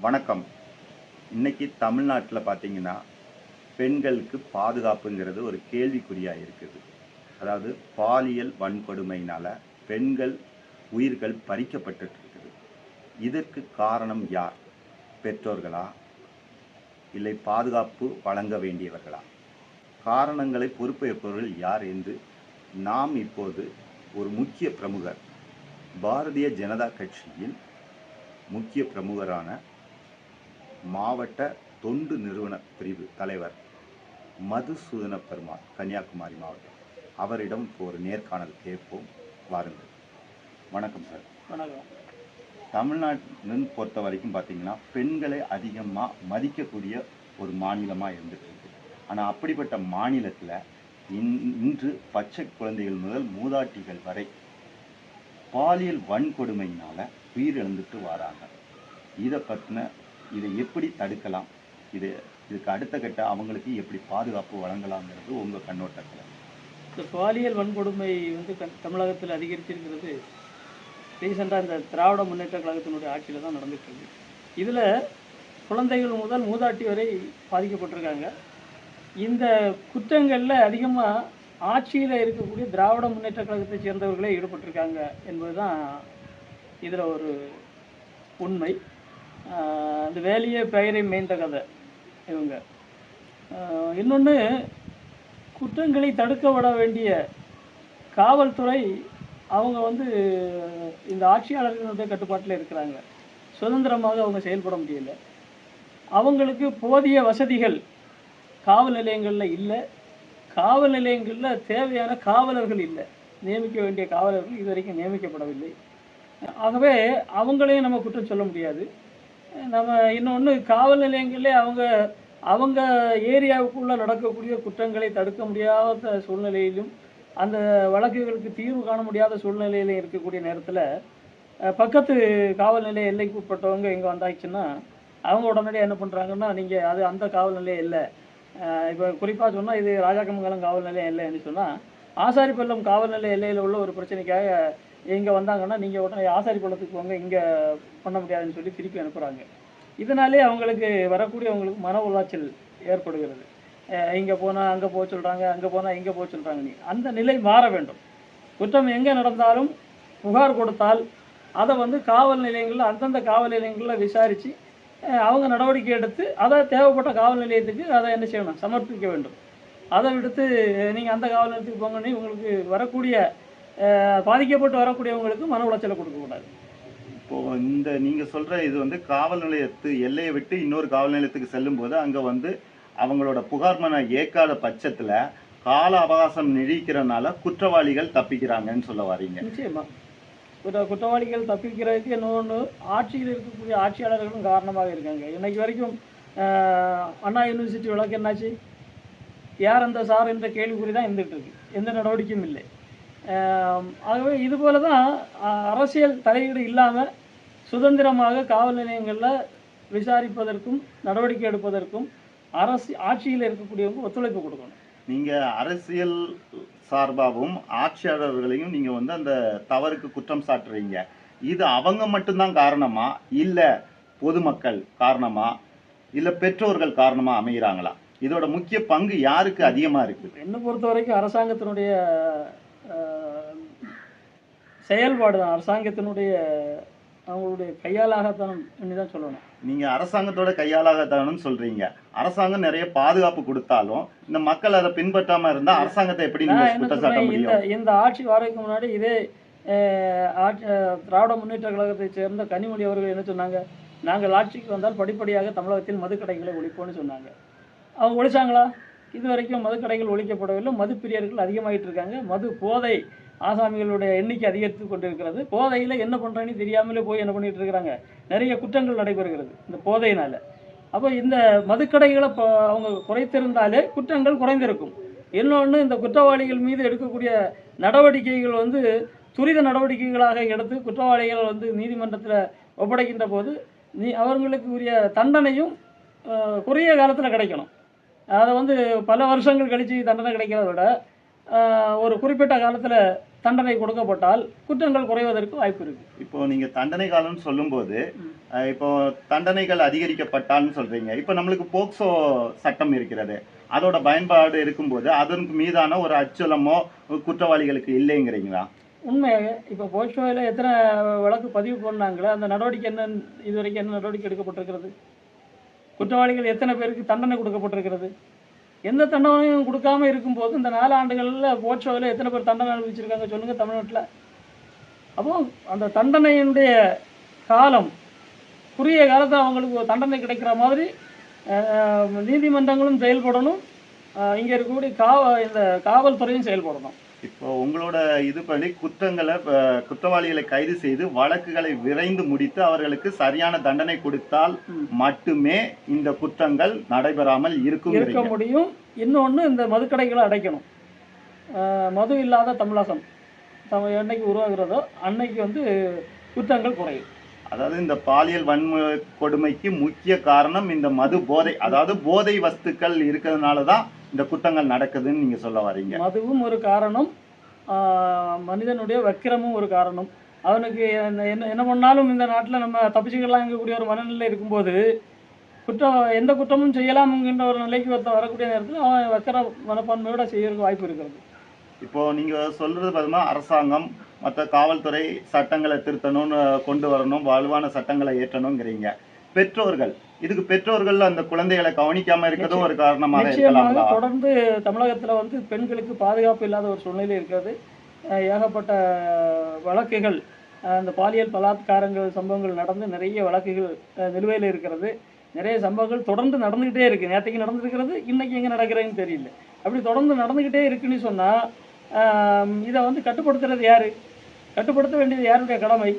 வணக்கம். இன்னைக்கு தமிழ்நாட்டில் பார்த்தீங்கன்னா, பெண்களுக்கு பாதுகாப்புங்கிறது ஒரு கேள்விக்குறியாக இருக்குது. அதாவது பாலியல் வன்கொடுமையினால் பெண்கள் உயிர்கள் பறிக்கப்பட்டுட்டு இருக்குது. இதற்கு காரணம் யார்? பெற்றோர்களா? இல்லை பாதுகாப்பு வழங்க வேண்டியவர்களா? காரணங்களை பொறுப்பேற்பவர்கள் யார் என்று நாம் இப்போது ஒரு முக்கிய பிரமுகர், பாரதிய ஜனதா கட்சியின் முக்கிய பிரமுகரான மாவட்ட தொண்டு நிறுவன பிரிவு தலைவர் மதுசூதன பெருமாள், கன்னியாகுமரி மாவட்டம், அவரிடம் ஒரு நேர்காணல் கேட்போம். வாருங்கள். வணக்கம் சார். வணக்கம். தமிழ்நாட்டின் பொறுத்த வரைக்கும் பார்த்தீங்கன்னா, பெண்களை அதிகமாக மதிக்கக்கூடிய ஒரு மாநிலமாக இருந்துட்டு இருக்கு. ஆனால் அப்படிப்பட்ட மாநிலத்தில் இன்று பச்சை குழந்தைகள் முதல் மூதாட்டிகள் வரை பாலியல் வன்கொடுமையினால் உயிரிழந்துட்டு வராங்க. இதை எப்படி தடுக்கலாம்? இதுக்கு அடுத்த கட்ட அவங்களுக்கு எப்படி பாதுகாப்பு வழங்கலாம்ங்கிறது உங்கள் கண்ணோட்டத்தில். இந்த பாலியல் வன்கொடுமை வந்து தமிழகத்தில் அதிகரிச்சிருக்கிறது ரீசெண்டாக இந்த திராவிட முன்னேற்ற கழகத்தினுடைய ஆட்சியில் தான் நடந்துட்டு இருக்கு. இதில் குழந்தைகள் முதல் மூதாட்டி வரை பாதிக்கப்பட்டிருக்காங்க. இந்த குற்றங்களில் அதிகமாக ஆட்சியில் இருக்கக்கூடிய திராவிட முன்னேற்ற கழகத்தை சேர்ந்தவர்களே ஈடுபட்டிருக்காங்க என்பது தான் இதில் ஒரு உண்மை. அந்த வேலையே பெயரை மேய்ந்த கதை இவங்க. இன்னொன்று, குற்றங்களை தடுக்க விட வேண்டிய காவல்துறை அவங்க வந்து இந்த ஆட்சியாளர்களுடைய கட்டுப்பாட்டில் இருக்கிறாங்க. சுதந்திரமாக அவங்க செயல்பட முடியல. அவங்களுக்கு போதிய வசதிகள் காவல் நிலையங்களில் இல்லை. காவல் நிலையங்களில் தேவையான காவலர்கள் இல்லை. நியமிக்க வேண்டிய காவலர்கள் இதுவரைக்கும் நியமிக்கப்படவில்லை. ஆகவே அவங்களையும் நம்ம குற்றம் சொல்ல முடியாது. நம்ம இன்னொன்று, காவல் நிலையங்களே அவங்க ஏரியாவுக்குள்ளே நடக்கக்கூடிய குற்றங்களை தடுக்க முடியாத சூழ்நிலையிலும் அந்த வழக்குகளுக்கு தீர்வு காண முடியாத சூழ்நிலையிலும் இருக்கக்கூடிய நேரத்தில் பக்கத்து காவல் நிலைய எல்லைக்கு உட்பட்டவங்க இங்கே வந்தாச்சுன்னா அவங்க உடனடியாக என்ன பண்ணுறாங்கன்னா, நீங்கள் அது அந்த காவல் நிலையம் இல்லை, இப்போ குறிப்பாக சொன்னால் இது ராஜாக்கமங்கலம் காவல் நிலையம் இல்லைன்னு சொன்னால் ஆசாரிப்பள்ளம் காவல் நிலைய எல்லையில் உள்ள ஒரு பிரச்சனைக்காக இங்கே வந்தாங்கன்னா நீங்கள் உடனே ஆசாரிப்பள்ளத்துக்கு போங்க, இங்கே பண்ண முடியாதுன்னு சொல்லி திருப்பி அனுப்புகிறாங்க. இதனாலே வரக்கூடியவங்களுக்கு மன உளைச்சல் ஏற்படுகிறது. இங்கே போனால் அங்கே போக சொல்கிறாங்க, அங்கே போனால் இங்கே போக சொல்கிறாங்க. அந்த நிலை மாற வேண்டும். குற்றம் எங்கே நடந்தாலும் புகார் கொடுத்தால் அதை வந்து காவல் நிலையங்களில் அந்தந்த காவல் நிலையங்களில் விசாரித்து அவங்க நடவடிக்கை எடுத்து அதை தேவைப்பட்ட காவல் நிலையத்துக்கு அதை என்ன செய்யணும், சமர்ப்பிக்க வேண்டும். அதை விடுத்து நீங்கள் அந்த காவல் நிலையத்துக்கு போங்கன்னு உங்களுக்கு பாதிக்கப்பட்டு வரக்கூடியவங்களுக்கு மன உளைச்சலை கொடுக்கக்கூடாது. இப்போது நீங்கள் சொல்கிற இது வந்து காவல் நிலையத்து எல்லையை விட்டு இன்னொரு காவல் நிலையத்துக்கு செல்லும்போது அங்கே அவங்களோட புகார் மன ஏற்காத பட்சத்தில் கால அவகாசம் நீடிக்கிறனால குற்றவாளிகள் தப்பிக்கிறாங்கன்னு சொல்ல வரீங்க. நிச்சயமாக குற்றவாளிகள் தப்பிக்கிறதுக்கு இன்னொன்று, ஆட்சியில் இருக்கக்கூடிய ஆட்சியாளர்களும் காரணமாக இருக்காங்க. இன்னைக்கு வரைக்கும் அண்ணா யூனிவர்சிட்டி வழக்கு என்னாச்சு? யார் அந்த சார் என்ற கேள்விக்குறி தான் இருந்துகிட்டு இருக்கு. எந்த நடவடிக்கையும் இல்லை. ஆகவே இதுபோல தான் அரசியல் தலையீடு இல்லாமல் சுதந்திரமாக காவல் நிலையங்களில் விசாரிப்பதற்கும் நடவடிக்கை எடுப்பதற்கும் ஆட்சியில் இருக்கக்கூடியவங்க ஒத்துழைப்பு கொடுக்கணும். நீங்கள் அரசியல் சார்பாகவும் ஆட்சியாளர்களையும் நீங்கள் அந்த தவறுக்கு குற்றம் சாட்டுறீங்க. இது அவங்க மட்டும்தான் காரணமா, இல்லை பொதுமக்கள் காரணமா, இல்லை பெற்றோர்கள் காரணமாக அமைகிறாங்களா? இதோட முக்கிய பங்கு யாருக்கு அதிகமாக இருக்குது? என்னை பொறுத்த வரைக்கும் அரசாங்கத்தினுடைய செயல்பாடு தான். அரசாங்கத்தினுடைய அவங்களுடைய கையாளாகத்தனம் தான் சொல்லணும். நீங்கள் அரசாங்கத்தோட கையாளாகத்தனம்னு சொல்கிறீங்க. அரசாங்கம் நிறைய பாதுகாப்பு கொடுத்தாலும் இந்த மக்கள் அதை பின்பற்றாமல் இருந்தால் அரசாங்கத்தை எப்படி குற்றச்சாட்ட முடியும்? இந்த ஆட்சி வரதுக்கு முன்னாடி இதே திராவிட முன்னேற்ற கழகத்தை சேர்ந்த கனிமொழி அவர்கள் என்ன சொன்னாங்க? நாங்கள் ஆட்சிக்கு வந்தால் படிப்படியாக தமிழகத்தில் மதுக்கடைகளை ஒழிப்போம்னு சொன்னாங்க. அவங்க ஒழிச்சாங்களா? இது வரைக்கும் மதுக்கடைகள் ஒழிக்கப்படவில்லை. மது பிரியர்கள் அதிகமாகிட்டு இருக்காங்க. மது போதை ஆசாமிகளுடைய எண்ணிக்கை அதிகரித்து கொண்டிருக்கிறது. போதையில் என்ன பண்ணுறேன்னு தெரியாமலே போய் என்ன பண்ணிகிட்டு இருக்கிறாங்க? நிறைய குற்றங்கள் நடைபெறுகிறது இந்த போதையினால். அப்போ இந்த மதுக்கடைகளை அவங்க குறைத்திருந்தாலே குற்றங்கள் குறைந்திருக்கும். இன்னொன்று, இந்த குற்றவாளிகள் மீது எடுக்கக்கூடிய நடவடிக்கைகள் துரித நடவடிக்கைகளாக எடுத்து குற்றவாளிகள் நீதிமன்றத்தில் ஒப்படைக்கின்ற போது அவர்களுக்கு உரிய தண்டனையும் குறுகிய காலத்தில் கிடைக்கணும். அதை பல வருஷங்கள் கழித்து தண்டனை கிடைக்கிறத விட ஒரு குறிப்பிட்ட காலத்தில் தண்டனை கொடுக்கப்பட்டால் குற்றங்கள் குறைவதற்கு வாய்ப்பு இருக்குது. இப்போ நீங்க தண்டனை காலம்னு சொல்லும்போது இப்போ தண்டனைகள் அதிகரிக்கப்பட்டான்னு சொல்றீங்க. இப்போ நம்மளுக்கு போக்சோ சட்டம் இருக்கிறது, அதோட பயன்பாடு இருக்கும்போது அதற்கு மீதான ஒரு அச்சலமோ குற்றவாளிகளுக்கு இல்லைங்கிறீங்களா? உண்மையாக இப்போ போக்சோவில் எத்தனை வழக்கு பதிவு பண்ணாங்களோ அந்த நடவடிக்கை என்ன, இது வரைக்கும் என்ன நடவடிக்கை எடுக்கப்பட்டிருக்கிறது? குற்றவாளிகள் எத்தனை பேருக்கு தண்டனை கொடுக்கப்பட்டிருக்கிறது? எந்த தண்டனையும் கொடுக்காம இருக்கும்போது இந்த 4 ஆண்டுகளில் போக்சோவில் எத்தனை பேர் தண்டனை அனுபவிச்சிருக்காங்க சொல்லுங்கள் தமிழ்நாட்டில்? அப்போ அந்த தண்டனையினுடைய காலம் குறுகிய காலத்தில் அவங்களுக்கு ஒரு தண்டனை கிடைக்கிற மாதிரி நீதிமன்றங்களும் செயல்படணும், இங்கே இருக்கக்கூடிய இந்த காவல்துறையும் செயல்படணும். இப்போ உங்களோட இதுபடி குற்றவாளிகளை கைது செய்து வழக்குகளை விரைந்து முடித்து அவர்களுக்கு சரியான தண்டனை கொடுத்தால் மட்டுமே இந்த குற்றங்கள் நடைபெறாமல் இருக்க முடியும். இன்னொன்று, இந்த மதுக்கடைகளை அடைக்கணும். மது இல்லாத தமிழகம் என்னைக்கு உருவாகிறதோ அன்னைக்கு குற்றங்கள் குறையும். அதாவது இந்த பாலியல் வன்கொடுமைக்கு முக்கிய காரணம் இந்த மது போதை, அதாவது போதை வஸ்துக்கள் இருக்கிறதுனால தான் இந்த குற்றங்கள் நடக்குதுன்னு நீங்க சொல்ல வரீங்க. மதுவும் ஒரு காரணம், மனிதனுடைய வக்கிரமும் ஒரு காரணம். அவனுக்கு என்ன பண்ணாலும் இந்த நாட்டில் நம்ம தப்பிச்சுக்கலாம் இருக்கக்கூடிய ஒரு மனநிலை இருக்கும்போது எந்த குற்றமும் செய்யலாம் என்கின்ற ஒரு நிலைக்கு வரக்கூடிய நேரத்தில் அவன் வக்கிர மனப்பான்மையோட செய்யறதுக்கு வாய்ப்பு இருக்கிறது. இப்போ நீங்க சொல்றது பார்த்தோம்னா அரசாங்கம் மற்ற காவல்துறை சட்டங்களை திருத்தணும்னு கொண்டு வரணும், வலுவான சட்டங்களை ஏற்றணுங்கிறீங்க. பெற்றோர்கள் அந்த குழந்தைகளை கவனிக்காம இருக்கிறதும் ஒரு காரணமாக இருக்கலாம். தொடர்ந்து தமிழகத்தில் பெண்களுக்கு பாதுகாப்பு இல்லாத ஒரு சூழ்நிலை இருக்கிறது. ஏகப்பட்ட வழக்குகள், அந்த பாலியல் பலாத்காரங்கள் சம்பவங்கள் நடந்து நிறைய வழக்குகள் நிலுவையில் இருக்கிறது. நிறைய சம்பவங்கள் தொடர்ந்து நடந்துக்கிட்டே இருக்குது. நேற்றுக்கு நடந்துருக்கிறது, இன்றைக்கி எங்கே நடக்கிறதுன்னு தெரியல. அப்படி தொடர்ந்து நடந்துக்கிட்டே இருக்குன்னு சொன்னால் இதை கட்டுப்படுத்துறது யார்? கட்டுப்படுத்த வேண்டியது யாருடைய கடமை?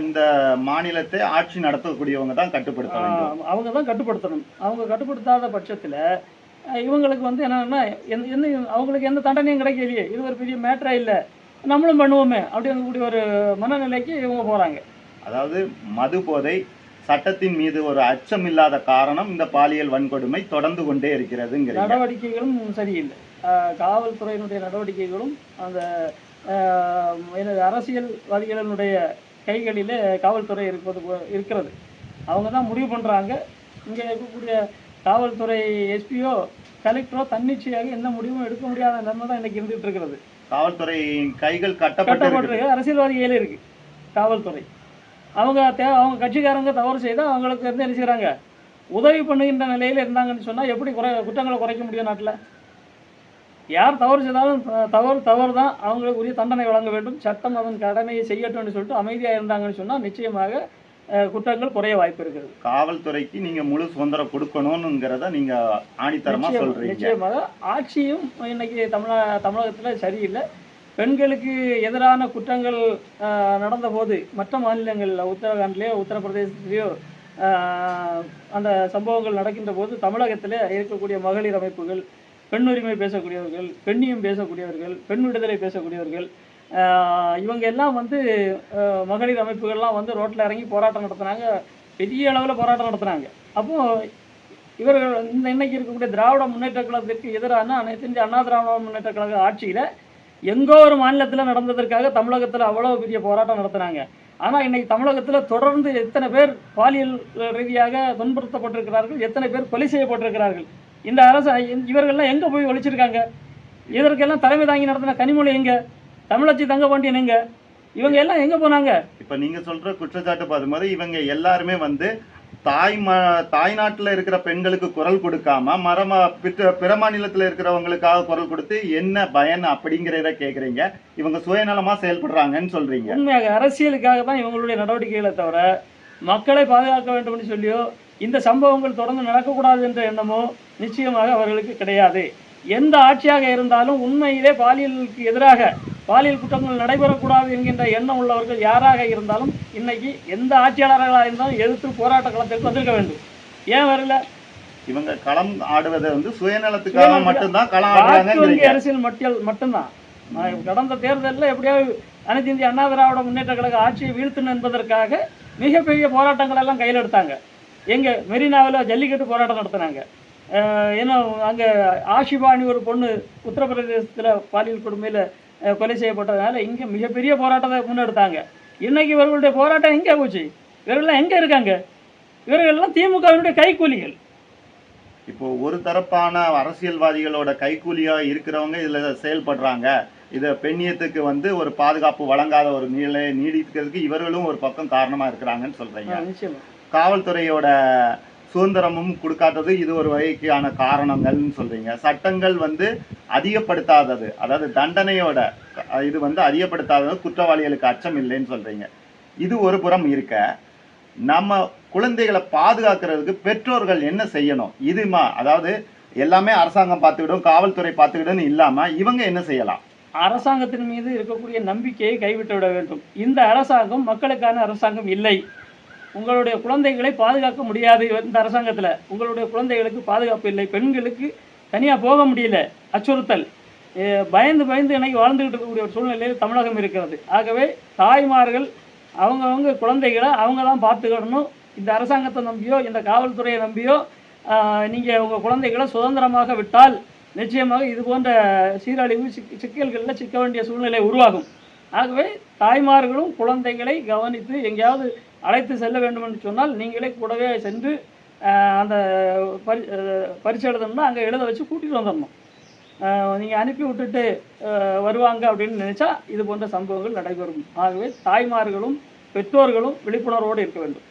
இந்த மாநிலத்தை ஆட்சி நடத்தக்கூடியவங்க தான் கட்டுப்படுத்த வேண்டும். அவங்க தான் கட்டுப்படுத்தணும். அவங்க கட்டுப்படுத்தாத பட்சத்தில் இவங்களுக்கு என்னன்னா அவங்களுக்கு எந்த தண்டனையும் கிடைக்கலையே, இது ஒரு பெரிய மேட்டரா இல்லை, நம்மளும் பண்ணுவோமே அப்படிங்கக்கூடிய ஒரு மனநிலைக்கு இவங்க போகிறாங்க. அதாவது மது போதை சட்டத்தின் மீது ஒரு அச்சம் இல்லாத காரணம் இந்த பாலியல் வன்கொடுமை தொடர்ந்து கொண்டே இருக்கிறதுங்கிற நடவடிக்கைகளும் சரியில்லை. காவல்துறையினுடைய நடவடிக்கைகளும் அந்த அரசியல்வாதிகளினுடைய கைகளில் காவல்துறை இருக்கிறது. அவங்க தான் முடிவு பண்ணுறாங்க. இங்கே இருக்கக்கூடிய காவல்துறை எஸ்பியோ கலெக்டரோ தன்னிச்சையாக எந்த முடிவும் எடுக்க முடியாத நிலைமை தான் இன்றைக்கி இருந்துகிட்டு இருக்கிறது. காவல்துறை கைகள் கட்டப்பட்டு அரசியல்வாதி கையில் இருக்குது காவல்துறை. அவங்க கட்சிக்காரங்க தவறு செய்தால் அவங்களுக்கு என்ன செய்கிறாங்க, உதவி பண்ணுகின்ற நிலையில் இருந்தாங்கன்னு சொன்னால் எப்படி குற்றங்களை குறைக்க முடியும்? நாட்டில் யார் தவறு செய்தாலும் தவறு தான், அவங்களுக்கு உரிய தண்டனை வழங்க வேண்டும், சட்டம் அதன் கடமையை செய்யட்டும்னு சொல்லிட்டு அமைதியாக இருந்தாங்கன்னு சொன்னால் நிச்சயமாக குற்றங்கள் குறைய வாய்ப்பு இருக்குது. காவல்துறைக்கு நீங்கள் முழு சுதந்திரம் கொடுக்கணுங்கிறத நீங்கள் ஆணித்தரமாக சொல்கிறீங்க. நிச்சயமாக ஆட்சியும் இன்னைக்கு தமிழகத்தில் சரியில்லை. பெண்களுக்கு எதிரான குற்றங்கள் நடந்தபோது மற்ற மாநிலங்களில் உத்தரகாண்ட்லேயோ உத்தரப்பிரதேசத்துலேயோ அந்த சம்பவங்கள் நடக்கின்ற போது தமிழகத்தில் இருக்கக்கூடிய மகளிர் அமைப்புகள், பெண் உரிமை பேசக்கூடியவர்கள், பெண்ணியம் பேசக்கூடியவர்கள், பெண் விடுதலை பேசக்கூடியவர்கள், இவங்க எல்லாம் மகளிர் அமைப்புகள்லாம் ரோட்டில் இறங்கி போராட்டம் நடத்துனாங்க, பெரிய அளவில் போராட்டம் நடத்துனாங்க. அப்போது இவர்கள் இன்னைக்கு இருக்கக்கூடிய திராவிட முன்னேற்ற கழகத்திற்கு எதிரான அனைத்து இந்திய அண்ணா திராவிட முன்னேற்ற கழக ஆட்சியில் எங்கோ ஒரு மாநிலத்தில் நடந்ததற்காக தமிழகத்தில் அவ்வளோ பெரிய போராட்டம் நடத்துனாங்க. ஆனால் இன்றைக்கி தமிழகத்தில் தொடர்ந்து எத்தனை பேர் பாலியல் ரீதியாக துன்புறுத்தப்பட்டிருக்கிறார்கள், எத்தனை பேர் கொலை செய்யப்பட்டிருக்கிறார்கள். இந்த அரசு இவர்கள்லாம் எங்கே போய் ஒழிச்சிருக்காங்க? இதற்கெல்லாம் தலைமை தாங்கி நடத்தின கனிமொழி எங்கே? தமிழச்சி தங்கபாண்டியன் எங்கே? இவங்க எல்லாம் எங்கே போனாங்க? இப்போ நீங்கள் சொல்கிற குற்றச்சாட்டு பார்க்கும்போது இவங்க எல்லாருமே தாய்நாட்டில் இருக்கிற பெண்களுக்கு குரல் கொடுக்காம பிற மாநிலத்தில் இருக்கிறவங்களுக்காக குரல் கொடுத்து என்ன பயன் அப்படிங்கிறத கேட்குறீங்க. இவங்க சுயநலமாக செயல்படுறாங்கன்னு சொல்கிறீங்க. உண்மையாக அரசியலுக்காக தான் இவங்களுடைய நடவடிக்கைகளை தவிர மக்களை பாதுகாக்க வேண்டும் சொல்லியோ இந்த சம்பவங்கள் தொடர்ந்து நடக்கக்கூடாது என்ற எண்ணமோ நிச்சயமாக அவர்களுக்கு கிடையாது. எந்த ஆட்சியாக இருந்தாலும் உண்மையிலே பாலியலுக்கு எதிராக பாலியல் குற்றங்கள் நடைபெறக்கூடாது என்கின்ற எண்ணம் உள்ளவர்கள் யாராக இருந்தாலும் இன்னைக்கு எந்த ஆட்சியாளர்களாக இருந்தாலும் எதிர்த்து போராட்ட களத்திற்கு வந்திருக்க வேண்டும். ஏன் வரல? இவங்க களம் ஆடுவதை சுயநலத்துக்காக மட்டும்தான் களம் ஆடுறாங்க. அரசியல் மட்டும்தான். கடந்த தேர்தலில் எப்படியாவது அனைத்து இந்திய அண்ணா திராவிட முன்னேற்ற கழக ஆட்சியை வீழ்த்தணும் என்பதற்காக மிகப்பெரிய போராட்டங்கள் எல்லாம் கையில் எடுத்தாங்க. எங்க மெரினாவில் ஜல்லிக்கட்டு போராட்டம் நடத்தினாங்க. ஏன்னா அங்கே ஆஷிபானி ஒரு பொண்ணு உத்தரப்பிரதேசத்தில் பாலியல் கொடுமையில் கொலை செய்யப்பட்டதுனால இங்கே மிகப்பெரிய போராட்டத்தை முன்னெடுத்தாங்க. இன்றைக்கி இவர்களுடைய போராட்டம் எங்கே போச்சு? இவர்கள்லாம் எங்கே இருக்காங்க? இவர்கள்லாம் திமுகவினுடைய கைக்கூலிகள். இப்போ ஒரு தரப்பான அரசியல்வாதிகளோட கைக்கூலியாக இருக்கிறவங்க இதில் செயல்படுறாங்க. இதை பெண்ணியத்துக்கு வந்து ஒரு பாதுகாப்பு வழங்காத ஒரு நிலை நீடிக்கிறதுக்கு இவர்களும் ஒரு பக்கம் காரணமாக இருக்கிறாங்கன்னு சொல்கிறீங்க. நிச்சயமா காவல்துறையோட சுதந்திரமும் கொடுக்காதது இது ஒரு வகைக்கான காரணங்கள்னு சொல்கிறீங்க. சட்டங்கள் வந்து அதிகப்படுத்தாதது, அதாவது தண்டனையோட இது வந்து அதிகப்படுத்தாதது குற்றவாளிகளுக்கு அச்சம் இல்லைன்னு சொல்கிறீங்க. இது ஒரு புறம் இருக்க, நம்ம குழந்தைகளை பாதுகாக்கிறதுக்கு பெற்றோர்கள் என்ன செய்யணும்? இதுமா அதாவது எல்லாமே அரசாங்கம் பார்த்துக்கிடும், காவல்துறை பார்த்துக்கிடும் இல்லாமல் இவங்க என்ன செய்யலாம்? அரசாங்கத்தின் மீது இருக்கக்கூடிய நம்பிக்கையை கைவிட்டு விட வேண்டும். இந்த அரசாங்கம் மக்களுக்கான அரசாங்கம் இல்லை. உங்களுடைய குழந்தைகளை பாதுகாக்க முடியாது. இந்த அரசாங்கத்தில் உங்களுடைய குழந்தைகளுக்கு பாதுகாப்பு இல்லை. பெண்களுக்கு தனியாக போக முடியல, அச்சுறுத்தல். பயந்து பயந்து இன்னைக்கு வாழ்ந்துகிட்டு இருக்கக்கூடிய ஒரு சூழ்நிலையில் தமிழகம் இருக்கிறது. ஆகவே தாய்மார்கள் அவங்கவுங்க குழந்தைகளை அவங்க தான் பார்த்துக்கிடணும். இந்த அரசாங்கத்தை நம்பியோ இந்த காவல்துறையை நம்பியோ நீங்கள் உங்கள் குழந்தைகளை சுதந்திரமாக விட்டால் நிச்சயமாக இது போன்ற சீரழிவு சிக்கல்களில் சிக்க வேண்டிய சூழ்நிலை உருவாகும். ஆகவே தாய்மார்களும் குழந்தைகளை கவனித்து எங்கேயாவது அழைத்து செல்ல வேண்டும் என்று சொன்னால் நீங்களே கூடவே சென்று அந்த பரீட்சை எழுதணும்னா அங்கே எழுத வச்சு கூட்டிகிட்டு வந்துடணும். நீங்கள் அனுப்பி விட்டுட்டு வருவாங்க அப்படின்னு நினச்சா இது போன்ற சம்பவங்கள் நடைபெறும். ஆகவே தாய்மார்களும் பெற்றோர்களும் விழிப்புணர்வோடு இருக்க வேண்டும்.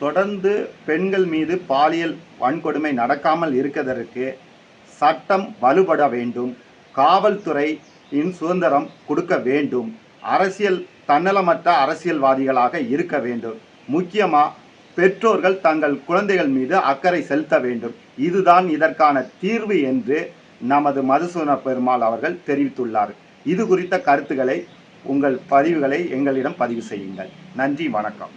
தொடர்ந்து பெண்கள் மீது பாலியல் வன்கொடுமை நடக்காமல் இருக்கிறதற்கு சட்டம் வலுப்பட வேண்டும். காவல்துறையின் சுதந்திரம் கொடுக்க வேண்டும். அரசியல் தன்னலமற்ற அரசியல்வாதிகளாக இருக்க வேண்டும். முக்கியமாக பெற்றோர்கள் தங்கள் குழந்தைகள் மீது அக்கறை செலுத்த வேண்டும். இதுதான் இதற்கான தீர்வு என்று நமது மதுசூதன பெருமாள் அவர்கள் தெரிவித்துள்ளார். இது குறித்த கருத்துக்களை உங்கள் பதிவுகளை எங்களிடம் பதிவு செய்யுங்கள். நன்றி, வணக்கம்.